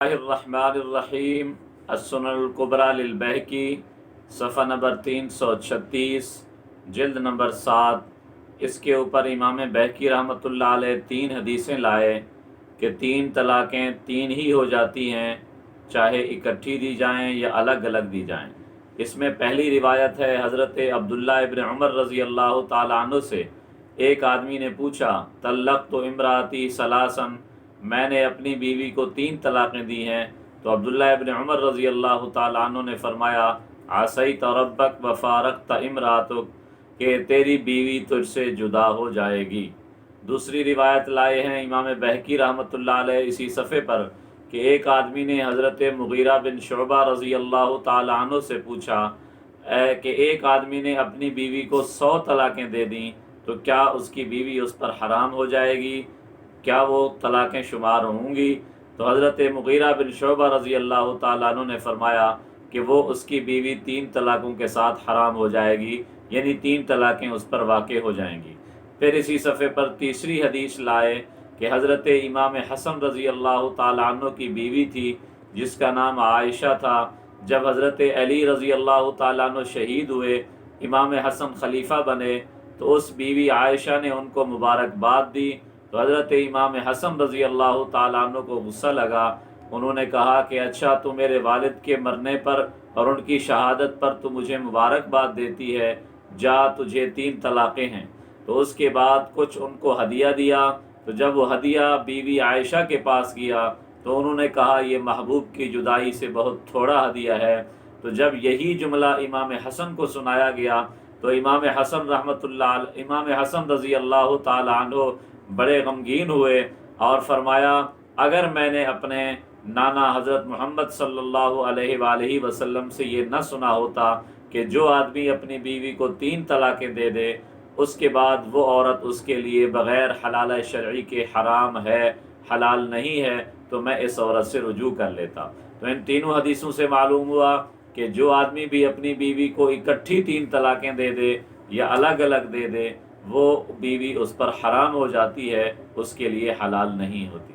बिस्मिल्लाहिर्रहमानिर्रहीम। अस्सुननुल कुबरा लिल-बहकी, सफ़ा नंबर 336, जिल्द नंबर 7। इसके ऊपर इमाम बहकी रहमतुल्लाह अलैह 3 हदीसें लाए कि 3 तलाक़ें 3 ही हो जाती हैं, चाहे इकट्ठी दी जाएं या अलग अलग दी जाएं। इसमें पहली रिवायत है हज़रत अब्दुल्लाह इब्न उमर रज़ी अल्लाह ताला अन्हु से। एक आदमी ने पूछा, तल्लक़्तु इम्राती सलासन, मैंने अपनी बीवी को 3 तलाक़ें दी हैं। तो अब्दुल्लाह इब्न उमर रज़ी अल्लाह ताला अन्हु ने फरमाया, आसैत रब्बक व फ़ारक़त इम्रातुक, कि तेरी बीवी तुझसे जुदा हो जाएगी। दूसरी रिवायत लाए हैं इमाम बहकी रहमतुल्लाह अलैह इसी सफ़े पर कि एक आदमी ने हज़रत मुग़ीरा बिन शुअबा रज़ी अल्लाह ताला अन्हु से पूछा कि एक आदमी ने अपनी बीवी को 100 तलाक़ें दे दी, तो क्या उसकी बीवी उस पर हराम हो जाएगी? क्या वो तलाक़ें शुमार होंगी? तो हज़रत मुग़ीरा बिन शुअबा रज़ी अल्लाह ताला अन्हु ने फरमाया कि वो उसकी बीवी 3 तलाक़ों के साथ हराम हो जाएगी, यानी 3 तलाक़ें उस पर वाक़े हो जाएंगी। फिर इसी सफ़े पर तीसरी हदीस लाए कि हज़रत इमाम हसन रज़ी अल्लाह ताला अन्हु की बीवी थी जिसका नाम आयशा था। जब हज़रत अली रज़ी अल्लाह ताला अन्हु शहीद हुए, इमाम हसन खलीफा बने, तो उस बीवी आयशा ने उनको मुबारकबाद दी। तो हज़रत इमाम हसन रज़ी अल्लाह ताला अन्हु को गुस्सा लगा। उन्होंने कहा कि अच्छा, तू मेरे वालिद के मरने पर और उनकी शहादत पर तू मुझे मुबारकबाद देती है, जा तुझे 3 तलाक़ें हैं। तो उसके बाद कुछ उनको हदिया दिया। तो जब वो हदिया बीवी आयशा के पास गया तो उन्होंने कहा, ये महबूब की जुदाई से बहुत थोड़ा हदिया है। तो जब यही जुमला इमाम हसन को सुनाया गया तो इमाम हसन रज़ी अल्लाह ताला अन्हु बड़े गमगीन हुए और फरमाया, अगर मैंने अपने नाना हज़रत मोहम्मद सल्लल्लाहु अलैहि वसल्लम से ये न सुना होता कि जो आदमी अपनी बीवी को 3 तलाक़ें दे दे, उसके बाद वो औरत उसके लिए बग़ैर हलाल शरई के हराम है, हलाल नहीं है, तो मैं इस औरत से रुजू कर लेता। तो इन तीनों हदीसों से मालूम हुआ कि जो आदमी भी अपनी बीवी को इकट्ठी 3 तलाक़ें दे दे या अलग अलग दे दे, वो बीवी उस पर हराम हो जाती है, उसके लिए हलाल नहीं होती।